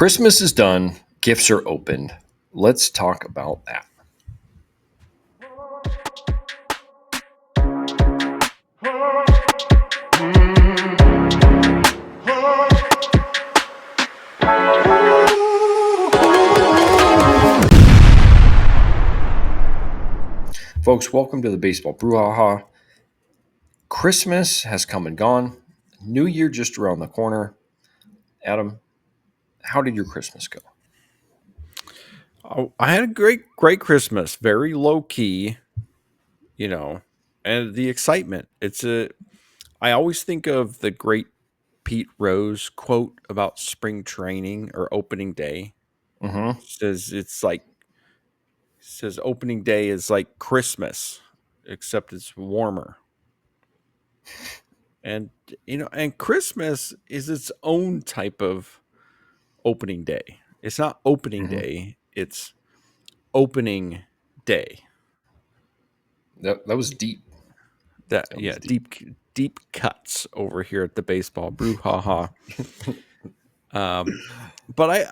Christmas is done, gifts are opened. Let's talk about that. Folks, welcome to the Baseball Brewhaha. Christmas has come and gone. New Year just around the corner. Adam, how did your Christmas go? Oh, I had a great Christmas. Very low key, you know, and the excitement. I always think of the great Pete Rose quote about spring training or opening day. Mm-hmm. Says opening day is like Christmas, except it's warmer. And and Christmas is its own type of opening day. It's not opening Mm-hmm. day, it's opening day. That was deep. That That was yeah, deep. deep cuts over here at the Baseball Brewhaha. Um, but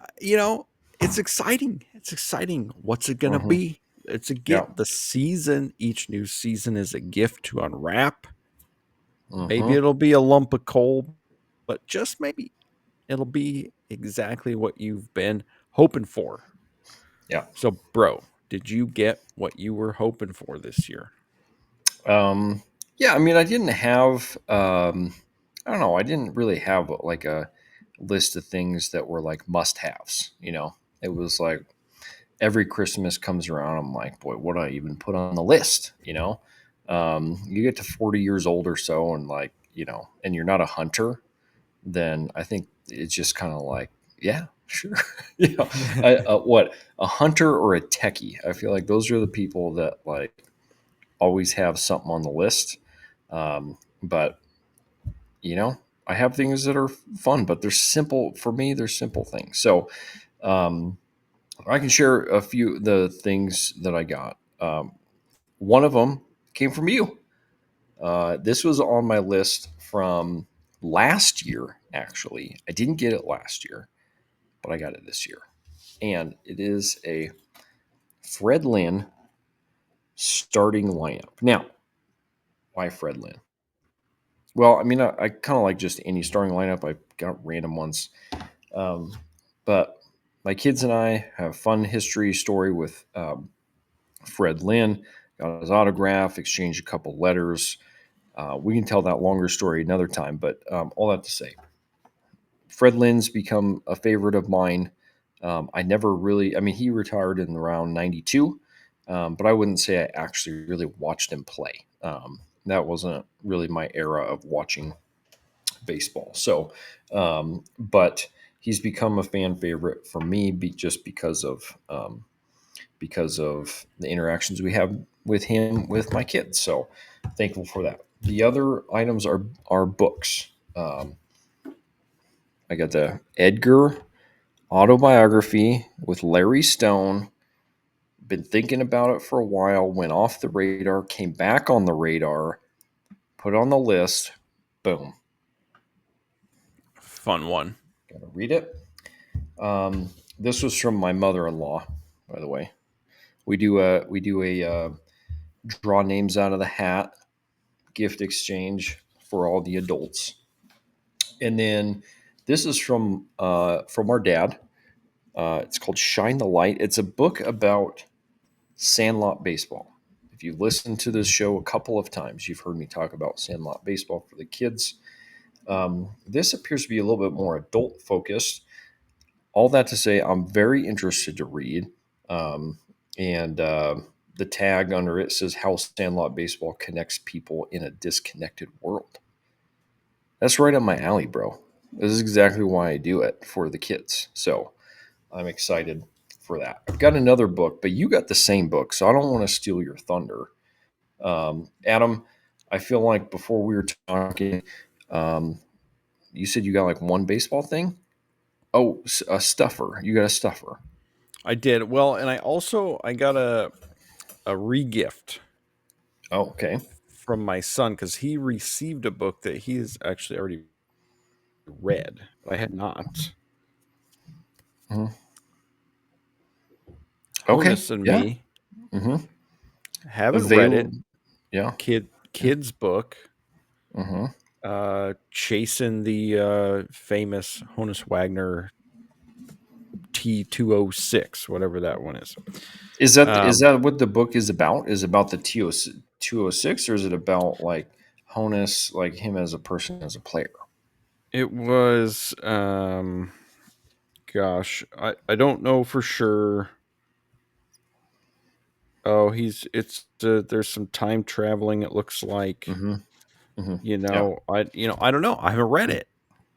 it's exciting. It's exciting. What's it gonna Mm-hmm. be? It's a Yeah. gift. The season, each new season is a gift to unwrap. Maybe Mm-hmm. it'll be a lump of coal, but just maybe it'll be exactly what you've been hoping for. Yeah. So, bro, did you get what you were hoping for this year? Um, yeah, I mean, I didn't have, I don't know, I didn't really have like a list of things that were like must haves. It was like every Christmas comes around, I'm like, boy, what do I even put on the list? You get to 40 years old or so, and like, and you're not a hunter, then I think it's just kind of like, yeah, sure. What a hunter or a techie. I feel like those are the people that like always have something on the list. But I have things that are fun, but they're simple for me. They're simple things. So um, I can share a few of the things that I got. One of them came from you. This was on my list from last year. Actually, I didn't get it last year, but I got it this year, and it is a Fred Lynn starting lineup. Now, why Fred Lynn? Well, I mean, I kind of like just any starting lineup. I've got random ones. Um, but my kids and I have fun history story with Fred Lynn. Got his autograph, exchanged a couple letters. We can tell that longer story another time. But all that to say, Fred Lynn's become a favorite of mine. I never really, I mean, he retired in around 92, but I wouldn't say I actually really watched him play. That wasn't really my era of watching baseball. So, but he's become a fan favorite for me just because of the interactions we have with him with my kids. So, thankful for that. The other items are books. I got the Edgar autobiography with Larry Stone. Been thinking about it for a while. Went off the radar. Came back on the radar. Put on the list. Boom. Fun one. Got to read it. This was from my mother-in-law, by the way. We do a draw names out of the hat gift exchange for all the adults, and then this is from our dad. It's called Shine the Light. It's a book about Sandlot baseball. If you've listened to this show a couple of times, you've heard me talk about Sandlot baseball for the kids. This appears to be a little bit more adult focused. All that to say, I'm very interested to read. Um, and the tag under it says how Sandlot Baseball connects people in a disconnected world. That's right up my alley, bro. This is exactly why I do it for the kids. So I'm excited for that. I've got another book, but you got the same book, so I don't want to steal your thunder. Adam, I feel like before we were talking, um, you said you got like one baseball thing. Oh, a stuffer. You got a stuffer. I did well, and I got a regift Oh, okay. from my son because he received a book that he has actually already read, but I had not. Mhm. Okay. Honus and Yeah. Me. Hmm. Haven't read Available. it. Yeah. Yeah. Kids book. Hmm. Chasing the famous Honus Wagner T206, whatever that one is. Is Um, that what the book is about? Is it about the TO206, or is it about like Honus, like him as a person, as a player? it was, gosh, I don't know for sure. Oh, there's some time traveling. It looks like, Hmm. Hmm. Yeah. I don't know. I haven't read it.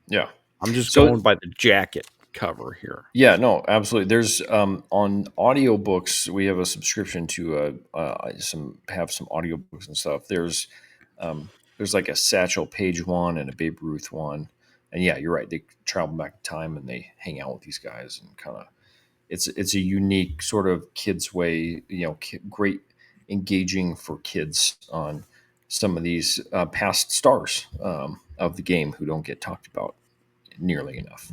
Yeah. I'm just So going by the jacket cover here. yeah, no, absolutely. There's on audiobooks, we have a subscription to some audiobooks and stuff. There's like a Satchel Paige one and a Babe Ruth one. And yeah, you're right. They travel back in time and they hang out with these guys and kind of it's a unique sort of kids way, great engaging for kids on some of these past stars of the game who don't get talked about nearly enough.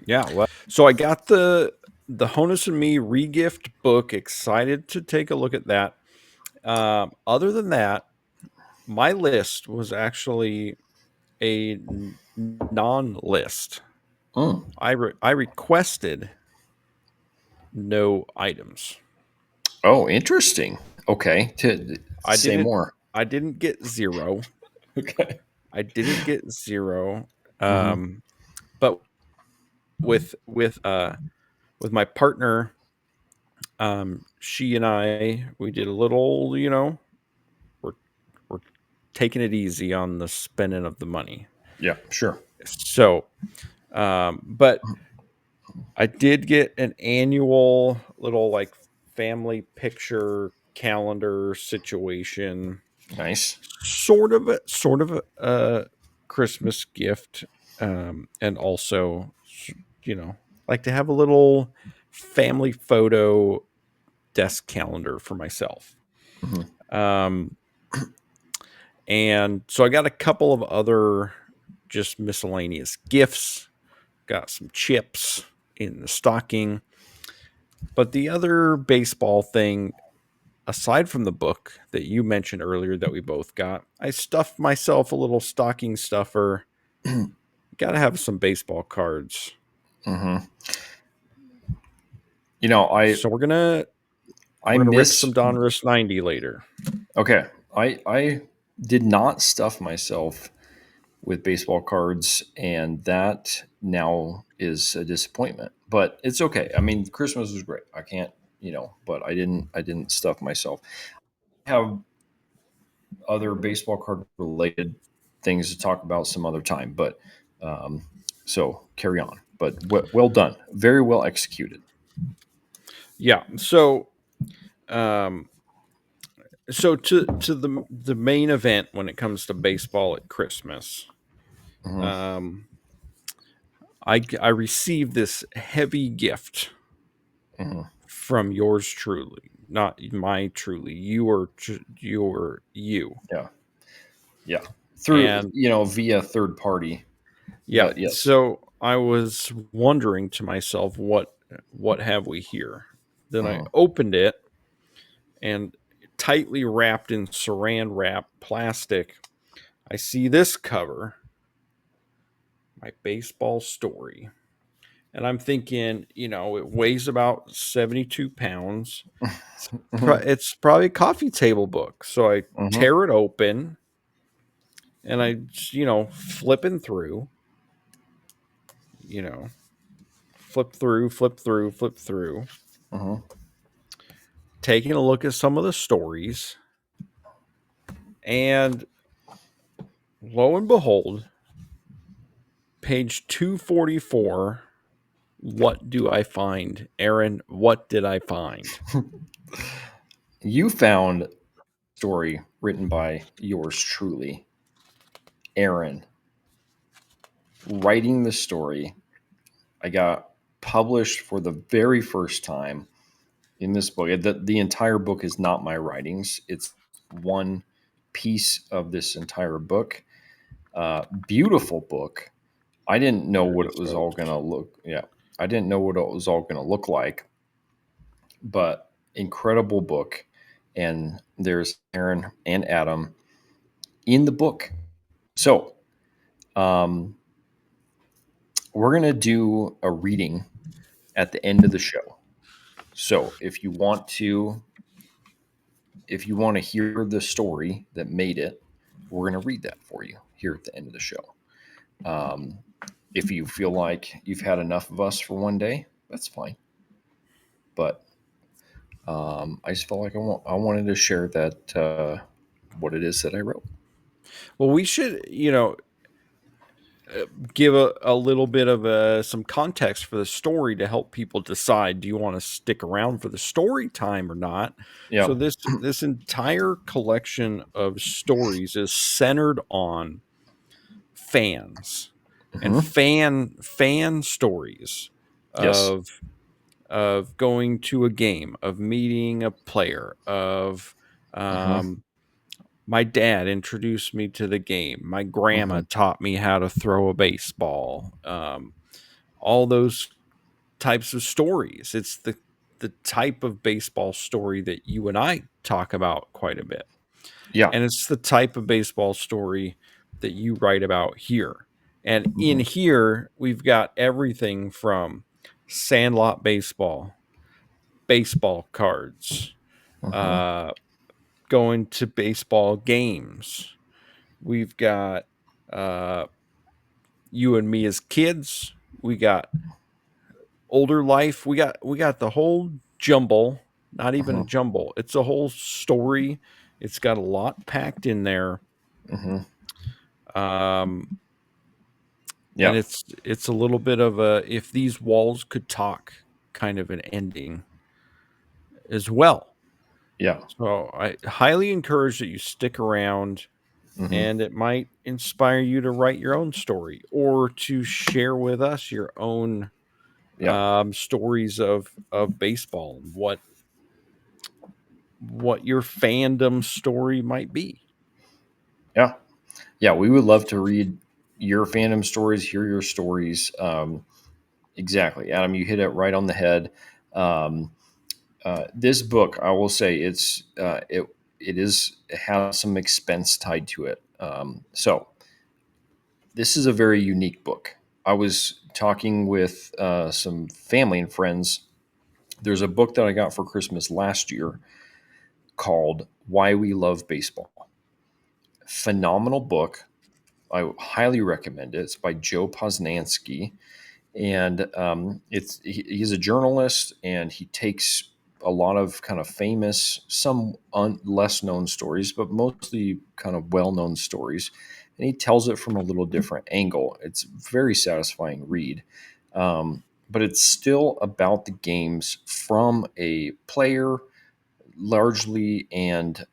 Yeah. So I got the Honus and Me regift book. Excited to take a look at that. Other than that, my list was actually a non-list. Mm. I requested no items. Oh, interesting. Okay, to I say didn't more. I didn't get zero. Okay. I didn't get zero. Hmm. But with with my partner, she and I, we did a little, we're we're taking it easy on the spending of the money. Yeah, sure. So, but I did get an annual little like family picture calendar situation, Nice. sort of a Christmas gift, and also, like to have a little family photo desk calendar for myself. Hmm. Um, and so I got a couple of other just miscellaneous gifts. Got some chips in the stocking. But the other baseball thing, aside from the book that you mentioned earlier that we both got, I stuffed myself a little stocking stuffer. Got to have some baseball cards. Hmm. You know, I So we're I gonna rip miss. some Donruss 90 later. Okay, I did not stuff myself with baseball cards, and that now is a disappointment. But it's okay. I mean, Christmas was great. I can't, but I didn't stuff myself. I have other baseball card related things to talk about some other time, but um, so carry on. But well done, very well executed. Yeah. Um to the main event when it comes to baseball at Christmas. Hmm. Um I received this heavy gift Hmm. from yours truly, not my truly. You. Yeah, yeah. Through And via third party, yeah, but yes. so I was wondering to myself, what have we here? Then I Hmm. opened it, and tightly wrapped in saran wrap plastic, I see this cover, my baseball story. And I'm thinking, it weighs about 72 pounds. Hmm. It's probably a coffee table book. So I Hmm. tear it open and flipping through, you know, flip through, flip through, flip through, Hmm. taking a look at some of the stories. And lo and behold, page 244. What do I find? Aaron, what did I find? You found a story written by yours truly, Aaron, writing the story. I got published for the very first time in this book. The entire book is not my writings. It's one piece of this entire book. Beautiful book. I didn't know what Very it was all stoked. gonna look. Yeah. I didn't know what it was all going to look like, but incredible book. And there's Aaron and Adam in the book. So um, we're going to do a reading at the end of the show. So if you want to hear the story that made it, we're going to read that for you here at the end of the show. Um, if you feel like you've had enough of us for one day, that's fine. But I just felt like I wanted to share that what it is that I wrote. Well, we should, give a little bit of some context for the story to help people decide, do you want to stick around for the story time or not? So Yeah. this entire collection of stories is centered on fans and Hmm. fan stories Yes. of going to a game, of meeting a player, of Hmm. um, my dad introduced me to the game. My Hmm. grandma taught me how to throw a baseball. All those types of stories. It's the type of baseball story that you and I talk about quite a bit. Yeah. And it's the type of baseball story that you write about here. And in Hmm. here, we've got everything from sandlot baseball, baseball cards, Hmm. uh, going to baseball games. We've got uh, you and me as kids. We got older life. We got the whole jumble. Not even a Hmm. jumble. It's a whole story. It's got a lot packed in there. Hmm. Um, and Yeah. it's a little bit of a if these walls could talk kind of an ending as well. Yeah. So I highly encourage that you stick around, Hmm. and it might inspire you to write your own story or to share with us your own Yeah. stories of baseball and what your fandom story might be. Yeah. Yeah. We would love to read your fandom stories, hear your stories. Exactly, Adam. You hit it right on the head. Um, this book, I will say, it has some expense tied to it. So this is a very unique book. I was talking with some family and friends. There's a book that I got for Christmas last year called "Why We Love Baseball." Phenomenal book. I highly recommend it. It's by Joe Posnanski, and he's a journalist, and he takes a lot of kind of famous, some less known stories, but mostly kind of well known stories, and he tells it from a little different angle. It's a very satisfying read, but it's still about the games from a player largely and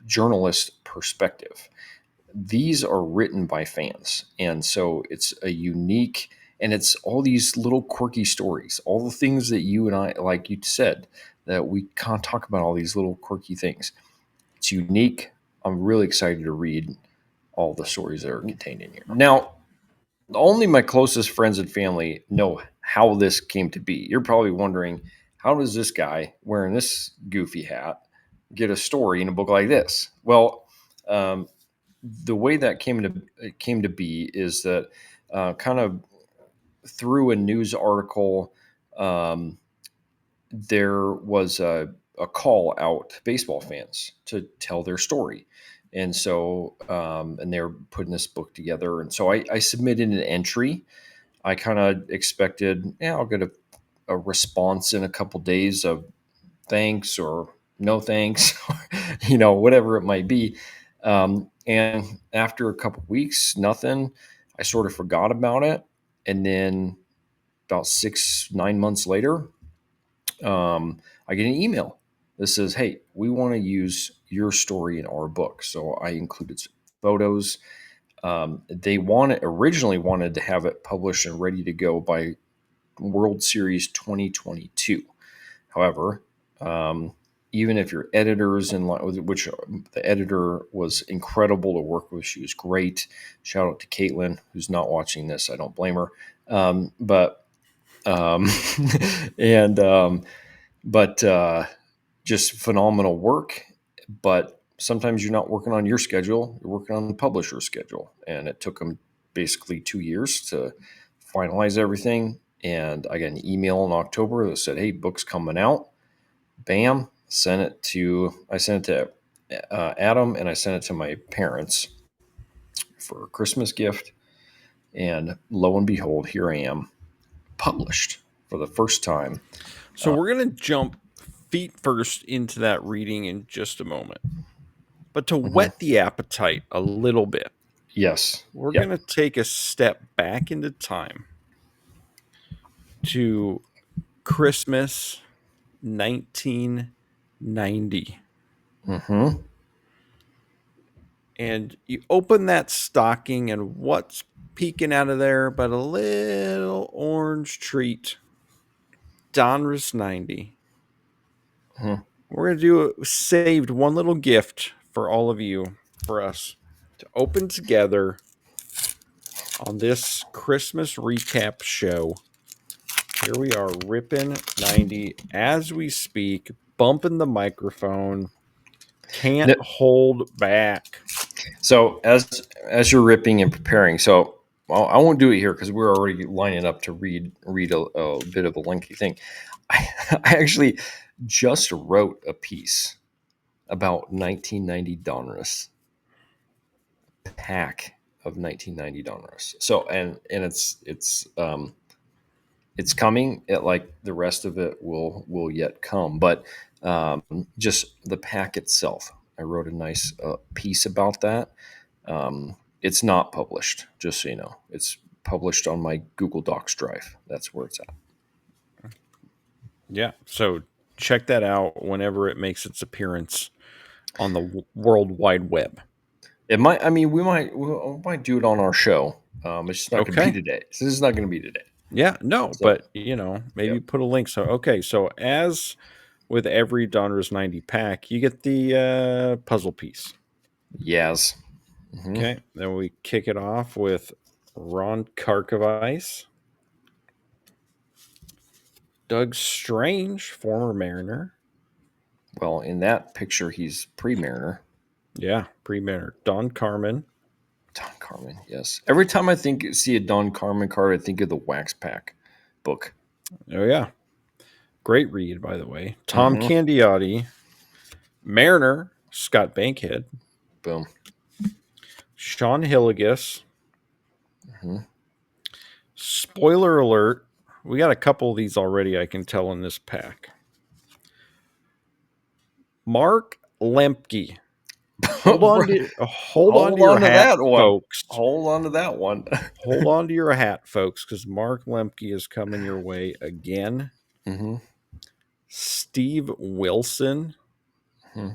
journalist perspective. These are written by fans, and so it's a unique, and it's all these little quirky stories, all the things that you and I, like you said, that we can't talk about, all these little quirky things. It's unique. I'm really excited to read all the stories that are contained in here. Now, only my closest friends and family know how this came to be. You're probably wondering, how does this guy wearing this goofy hat get a story in a book like this? Well, um, the way that came to be is that kind of through a news article, um, there was a call out to baseball fans to tell their story, and so and they're putting this book together, and so I submitted an entry. I kind of expected, yeah, I'll get a response in a couple days of thanks or no thanks, whatever it might be. And after a couple weeks, nothing. I sort of forgot about it. And then about 6, 9 months later, I get an email that says, "Hey, we want to use your story in our book." So I included some photos. They originally wanted to have it published and ready to go by World Series 2022. However, um, even if your editors in line, which the editor was incredible to work with, she was great. Shout out to Caitlin, who's not watching this. I don't blame her. But um, and but just phenomenal work. But sometimes you're not working on your schedule; you're working on the publisher's schedule, and it took them basically 2 years to finalize everything. And I got an email in October that said, "Hey, book's coming out." Bam! I sent it to Adam, and I sent it to my parents for a Christmas gift. And lo and behold, here I am, published for the first time. So we're going to jump feet first into that reading in just a moment. But to Mhm. whet the appetite a little bit, Yes. we're going Yep. to take a step back into time to Christmas 1990. Mm-hmm. And you open that stocking, and what's peeking out of there but a little orange treat? Donruss 90. Mm-hmm. We're going to do saved one little gift for all of you, for us to open together on this Christmas recap show. Here we are, ripping 90 as we speak, bumping the microphone, can't hold back. So as you're ripping and preparing, so I won't do it here because we're already lining up to read a bit of a lengthy thing. I, I actually just wrote a piece about 1990 Donruss, pack of 1990 Donruss. So and it's coming. It, like the rest of it will yet come, but just the pack itself. I wrote a nice piece about that. It's not published, just so you know. It's published on my Google Docs drive. That's where it's at. Yeah, so check that out whenever it makes its appearance on the World Wide Web. It might. I mean, we might do it on our show. It's just not going to be Okay. today. This is not going to be today. Yeah, no, So, but maybe yep. put a link. So, okay, so as with every Donruss 90 pack, you get the puzzle piece. Yes. Mm-hmm. Okay, then we kick it off with Ron Karkovice, Doug Strange, former Mariner. Well, in that picture, he's pre-Mariner. Yeah, pre-Mariner. Don Carmen. Don Carmen. Yes. Every time I see a Don Carmen card, I think of the Wax Pack book. Oh, yeah. Great read, by the way. Tom Mm-hmm. Candiotti, Mariner, Scott Bankhead, Boom. Sean Hilligus. Mm-hmm. Spoiler alert, we got a couple of these already, I can tell, in this pack. Mark Lemke. Hold on to Hold your on to hat, that one. folks. Hold on to that one. Hold on to your hat, folks, because Mark Lemke is coming your way again. Mm-hmm. Steve Wilson. Mm-hmm.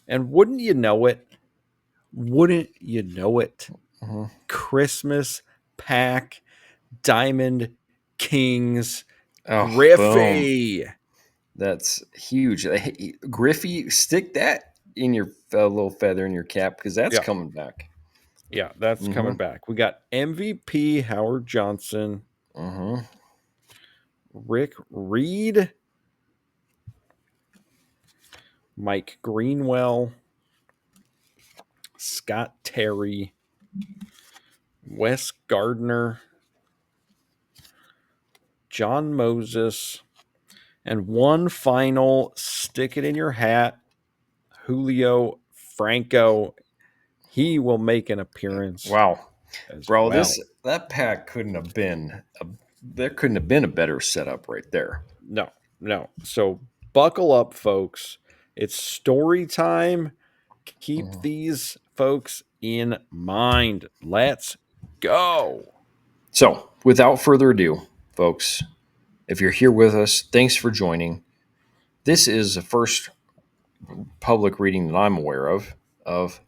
And wouldn't you know it? Wouldn't you know it? Mm-hmm. Christmas pack, Diamond Kings, Oh, boom. Griffey. That's huge. Hey, Griffey, stick that in your little feather in your cap because that's Yeah, coming back. yeah, that's Mm-hmm. coming back. We got MVP Howard Johnson, Mm-hmm. Rick Reed, Mike Greenwell, Scott Terry, Wes Gardner, John Moses, and one final stick it in your hat, Julio Franco. He will make an appearance Wow, as bro, well. that pack couldn't have been there couldn't have been a better setup right there. No, no. So buckle up, folks. It's story time. Keep Mhm. these folks in mind. Let's go. So, without further ado, folks, if you're here with us, thanks for joining. This is the first public reading that I'm aware of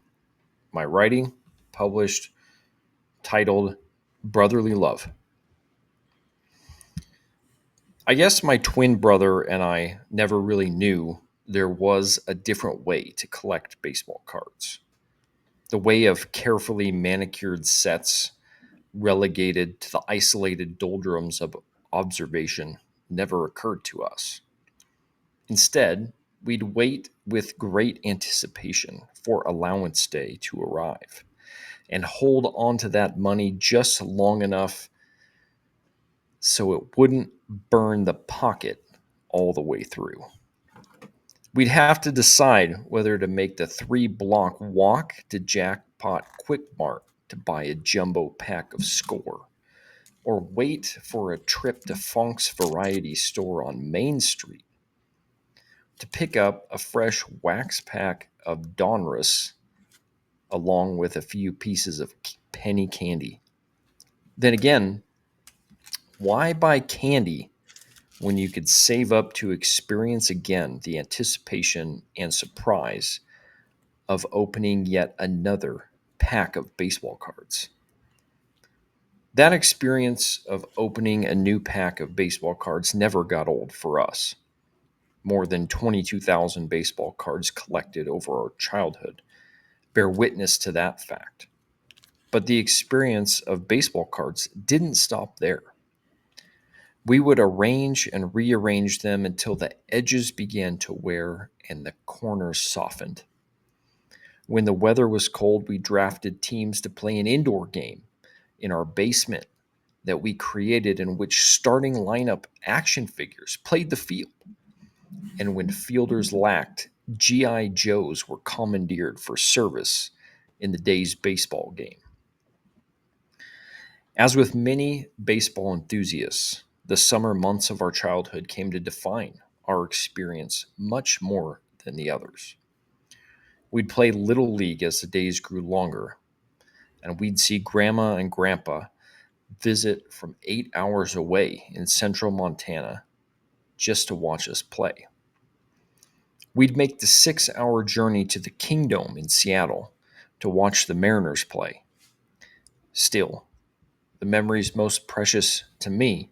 my writing, published, titled Brotherly Love. I guess my twin brother and I never really knew there was a different way to collect baseball cards. The way of carefully manicured sets relegated to the isolated doldrums of observation never occurred to us. Instead, we'd wait with great anticipation for allowance day to arrive and hold on to that money just long enough so it wouldn't burn the pocket all the way through. We'd have to decide whether to make the 3 block walk to Jackpot Quick Mart to buy a jumbo pack of Score, or wait for a trip to Funk's Variety Store on Main Street to pick up a fresh wax pack of Donruss along with a few pieces of penny candy. Then again, why buy candy when you could save up to experience again the anticipation and surprise of opening yet another pack of baseball cards? That experience of opening a new pack of baseball cards never got old for us. More than 22,000 baseball cards collected over our childhood bear witness to that fact. But the experience of baseball cards didn't stop there. We would arrange and rearrange them until the edges began to wear and the corners softened. When the weather was cold, we drafted teams to play an indoor game in our basement that we created, in which starting lineup action figures played the field. And when fielders lacked, G.I. Joes were commandeered for service in the day's baseball game. As with many baseball enthusiasts, the summer months of our childhood came to define our experience much more than the others. We'd play Little League as the days grew longer, and we'd see Grandma and Grandpa visit from 8 hours away in central Montana just to watch us play. We'd make the 6 hour journey to the Kingdome in Seattle to watch the Mariners play. Still, the memories most precious to me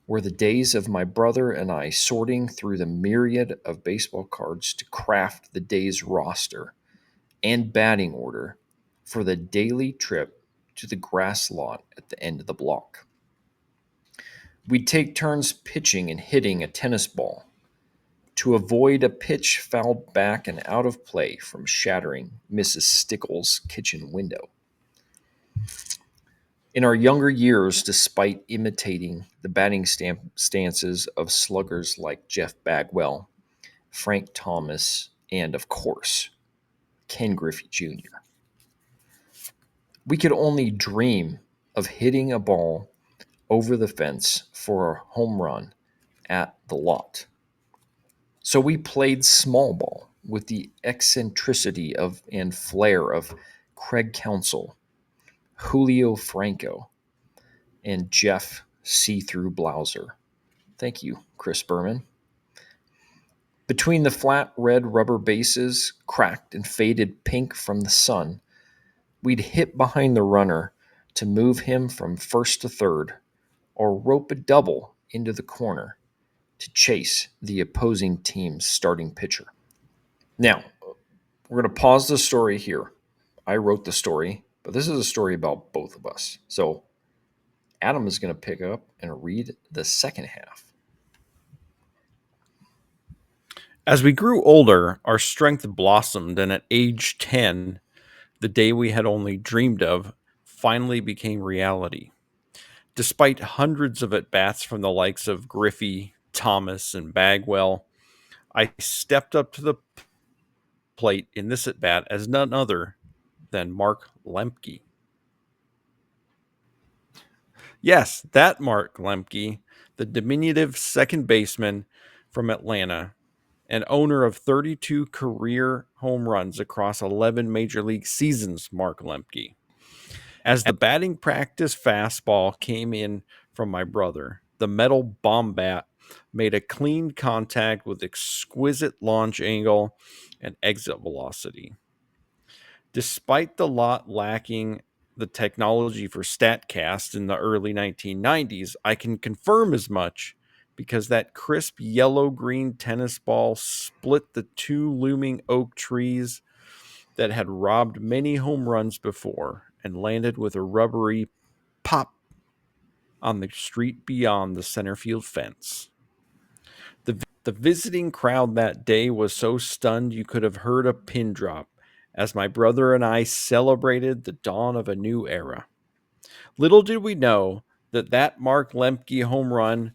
were the days of my brother and I sorting through the myriad of baseball cards to craft the day's roster and batting order for the daily trip to the grass lot at the end of the block. We'd take turns pitching and hitting a tennis ball to avoid a pitch fouled back and out of play from shattering Mrs. Stickles' kitchen window. In our younger years, despite imitating the batting stances of sluggers like Jeff Bagwell, Frank Thomas, and, of course, Ken Griffey Jr., we could only dream of hitting a ball over the fence for a home run at the lot. So we played small ball with the eccentricity of and flair of Craig Counsell, Julio Franco, and Jeff See-Through Blauser. Thank you, Chris Berman. Between the flat red rubber bases, cracked and faded pink from the sun, we'd hit behind the runner to move him from first to third, or rope a double into the corner to chase the opposing team's starting pitcher. Now, we're going to pause the story here. I wrote the story, but this is a story about both of us. So Adam is going to pick up and read the second half. As we grew older, our strength blossomed, and at age 10, the day we had only dreamed of finally became reality. Despite hundreds of at bats from the likes of Griffey, Thomas, and Bagwell, I stepped up to the plate in this at bat as none other than Mark Lemke. Yes, that Mark Lemke, the diminutive second baseman from Atlanta and owner of 32 career home runs across 11 major league seasons, Mark Lemke. As the batting practice fastball came in from my brother, the metal bomb bat made a clean contact with exquisite launch angle and exit velocity. Despite the lot lacking the technology for StatCast in the early 1990s, I can confirm as much because that crisp yellow green tennis ball split the two looming oak trees that had robbed many home runs before and landed with a rubbery pop on the street beyond the center field fence. The visiting crowd that day was so stunned you could have heard a pin drop as my brother and I celebrated the dawn of a new era. Little did we know that Mark Lemke home run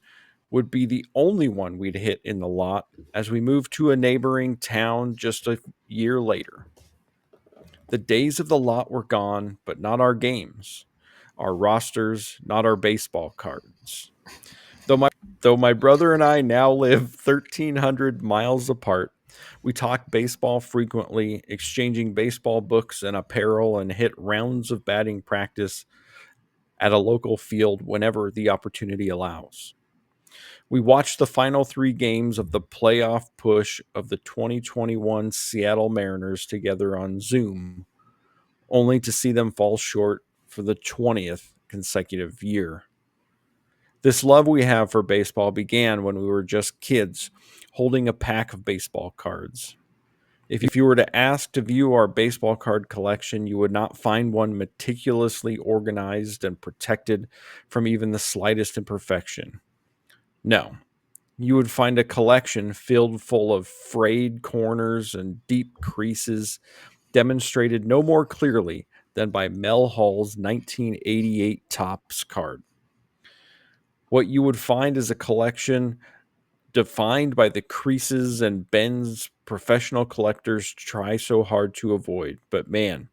would be the only one we'd hit in the lot as we moved to a neighboring town just a year later. The days of the lot were gone, but not our games, our rosters, not our baseball cards. Though my brother and I now live 1,300 miles apart, we talk baseball frequently, exchanging baseball books and apparel, and hit rounds of batting practice at a local field whenever the opportunity allows. We watched the final three games of the playoff push of the 2021 Seattle Mariners together on Zoom, only to see them fall short for the 20th consecutive year. This love we have for baseball began when we were just kids holding a pack of baseball cards. If you were to ask to view our baseball card collection, you would not find one meticulously organized and protected from even the slightest imperfection. No, you would find a collection filled full of frayed corners and deep creases, demonstrated no more clearly than by Mel Hall's 1988 Topps card. What you would find is a collection defined by the creases and bends professional collectors try so hard to avoid. But man,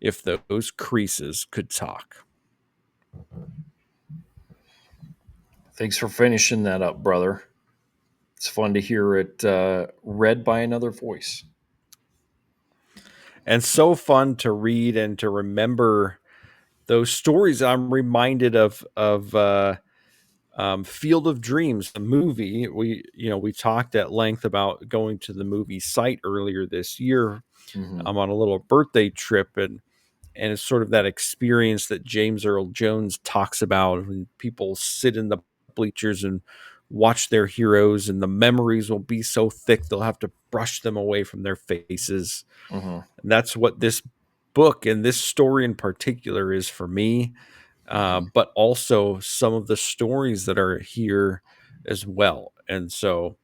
if those creases could talk. Thanks for finishing that up, brother. It's fun to hear it read by another voice. And so fun to read and to remember those stories. I'm reminded of Field of Dreams, the movie. We talked at length about going to the movie site earlier this year. Hmm. I'm on a little birthday trip, and it's sort of that experience that James Earl Jones talks about when people sit in the bleachers and watch their heroes, and the memories will be so thick they'll have to brush them away from their faces. Hmm. And that's what this book and this story in particular is for me, Hmm. but also some of the stories that are here as well. And so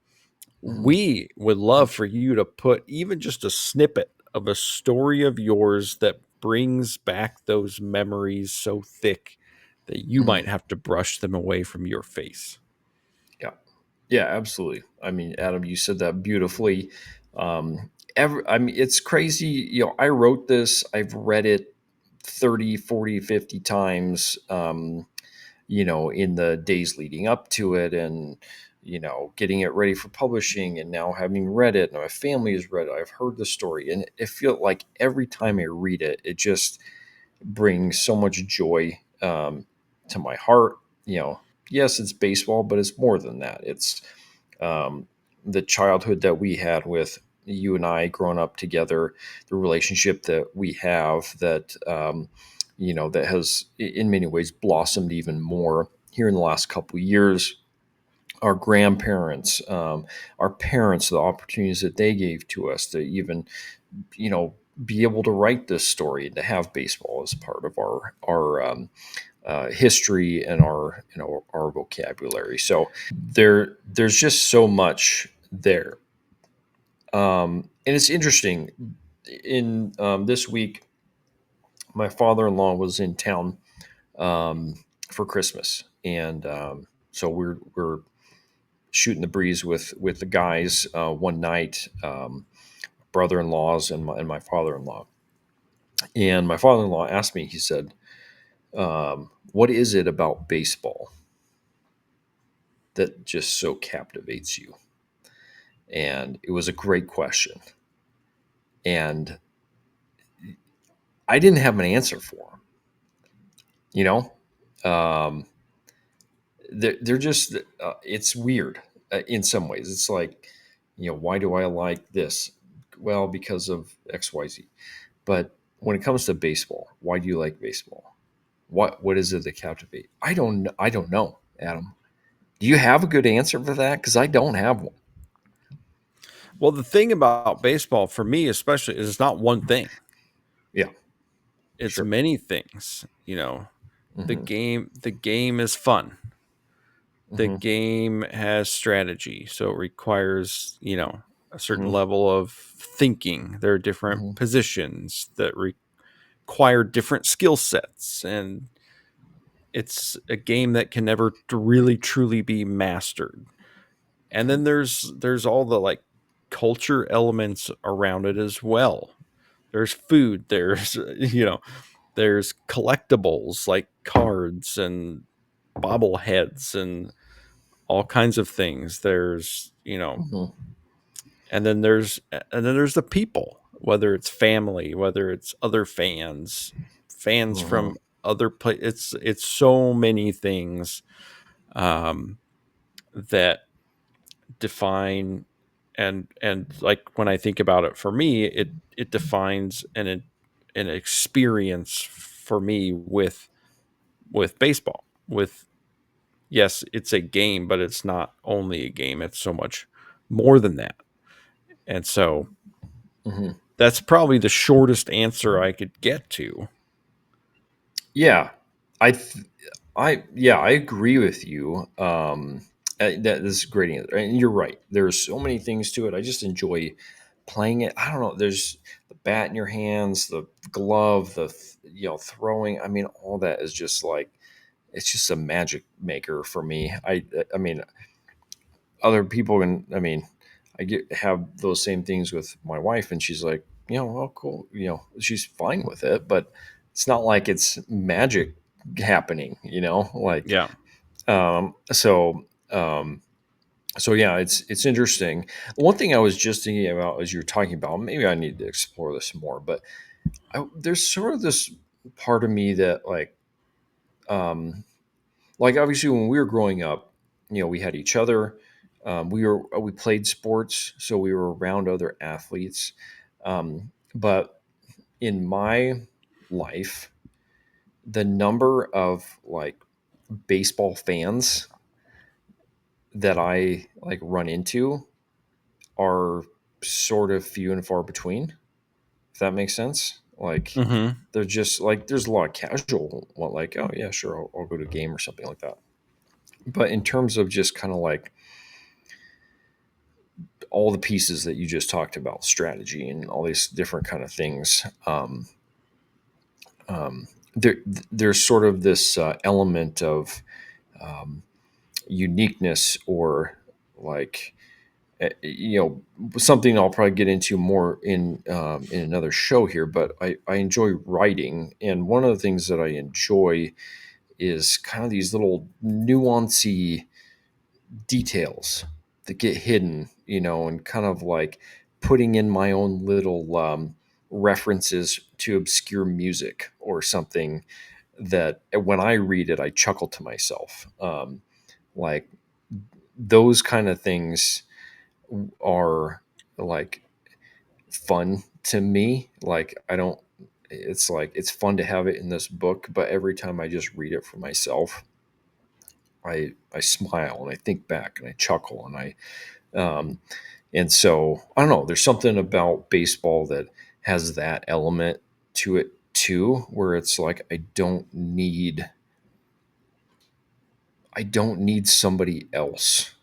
Hmm. we would love for you to put even just a snippet of a story of yours that brings back those memories so thick that you Hmm. might have to brush them away from your face. Yeah. Yeah, absolutely. I mean, Adam, you said that beautifully. I mean, it's crazy. I wrote this, I've read it 30, 40, 50 times, in the days leading up to it, and, getting it ready for publishing, and now having read it, and my family has read it. I've heard the story, and it feels like every time I read it, it just brings so much joy to my heart. Yes, it's baseball, but it's more than that. It's um, the childhood that we had with you and I growing up together, the relationship that we have that has in many ways blossomed even more here in the last couple of years. Our grandparents, our parents, the opportunities that they gave to us to even, you know, be able to write this story and to have baseball as part of our history and our vocabulary. So there's just so much there, and it's interesting. In this week, my father-in-law was in town um, for Christmas, and so we're shooting the breeze with the guys one night, brother-in-laws and my father-in-law. And my father-in-law asked me. He said, "What is it about baseball that just so captivates you?" And it was a great question. And I didn't have an answer for him. You know, um, they're just, it's weird in some ways. It's like, why do I like this? Well, because of XYZ. But when it comes to baseball, why do you like baseball? What is it that captivate? I don't know, Adam. Do you have a good answer for that? Because I don't have one. Well, the thing about baseball for me, especially, is it's not one thing, Yeah, it's sure. many things. Mhm. The game is fun. The Mhm. game has strategy, so it requires, a certain Mhm. level of thinking. There are different Mhm. positions that require different skill sets, and it's a game that can never really truly be mastered. And then there's all the like culture elements around it as well. There's food, there's there's collectibles like cards and bobbleheads and all kinds of things. There's, Mhm. and then there's the people, whether it's family, whether it's other fans Mhm. from other it's so many things um that define, and like when I think about it, for me it defines an experience for me with baseball. With Yes, it's a game, but it's not only a game, it's so much more than that. And so Mhm. that's probably the shortest answer I could get to. Yeah, I, th- yeah, I agree with you. That this is a great answer, and you're right. There's so many things to it. I just enjoy playing it. I don't know. There's the bat in your hands, the glove, throwing. I mean, all that is just like it's just a magic maker for me. I mean, other people can. I mean, I get have those same things with my wife, and she's like, oh, cool. She's fine with it, but it's not like it's magic happening. Like Yeah. um, so. Um, so yeah, it's interesting. One thing I was just thinking about as you're talking about, maybe I need to explore this more, but there's sort of this part of me that um, like obviously when we were growing up, we had each other. We played sports, so we were around other athletes. But in my life, the number of like baseball fans that I like run into are sort of few and far between. If that makes sense, like Mhm. they're just like there's a lot of casual, well, like oh yeah, sure, I'll go to a game or something like that. But in terms of just kind of like all the pieces that you just talked about, strategy and all these different kind of things, um, there, there's sort of this element of um, uniqueness or like something I'll probably get into more in another show here. But I enjoy writing, and one of the things that I enjoy is kind of these little nuancy details that get hidden, and kind of like putting in my own little references to obscure music or something that when I read it, I chuckle to myself. Like those kind of things are like fun to me. Like I don't, it's like it's fun to have it in this book, but every time I just read it for myself, I smile and I think back and I chuckle um, and so I don't know. There's something about baseball that has that element to it too, where it's like I don't need somebody else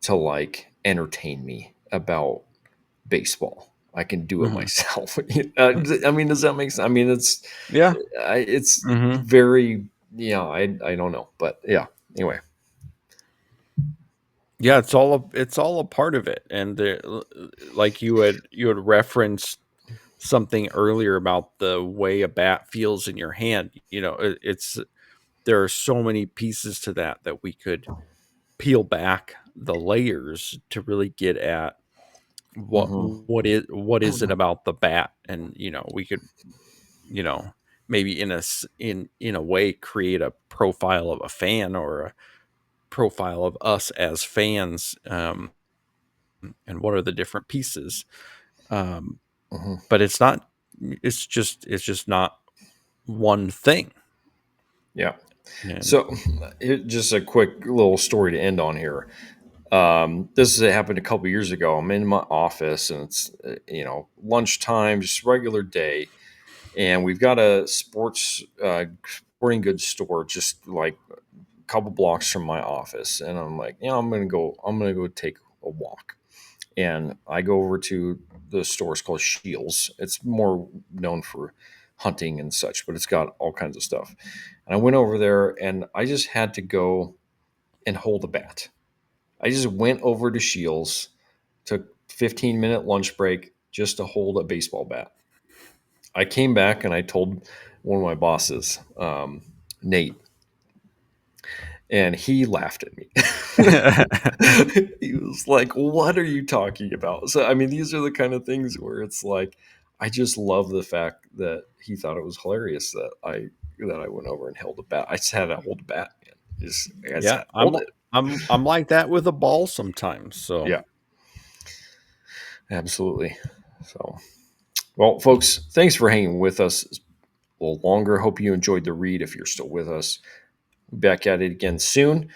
to like entertain me about baseball. I can do it Mhm. myself. I mean, does that make sense? I mean, Yeah. it's Mhm. very I don't know, but yeah. Anyway. Yeah, it's all a part of it. And like you had referenced something earlier about the way a bat feels in your hand. It's there are so many pieces to that we could peel back the layers to really get at Hmm. what is it about the bat. And we could, you know maybe in a way create a profile of a fan, or a profile of us as fans, and what are the different pieces. um, Hmm. but it's just not one thing. Yeah. And So, just a quick little story to end on here. This happened a couple years ago. I'm in my office, and it's lunchtime, just regular day, and we've got a sports sporting goods store just like a couple blocks from my office, and I'm like, I'm gonna go take a walk. And I go over to the store. It's called Shields. It's more known for hunting and such, but it's got all kinds of stuff. And I went over there, and I just had to go and hold a bat. I just went over to Shields, took 15-minute lunch break just to hold a baseball bat. I came back and I told one of my bosses, Nate, and he laughed at me. He was like, "What are you talking about?" So, I mean, these are the kind of things where it's like, I just love the fact that he thought it was hilarious that I went over and held a bat. I just had to hold a bat, man. I just Yeah, had to hold it. I'm like that with a ball sometimes. So Yeah, absolutely. So, well, folks, thanks for hanging with us a little longer. Hope you enjoyed the read. If you're still with us, back at it again soon.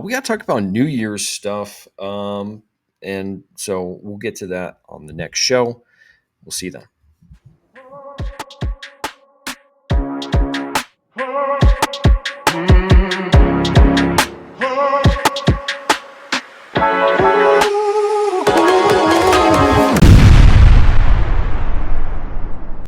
We got to talk about New Year's stuff. And so we'll get to that on the next show. We'll see you then.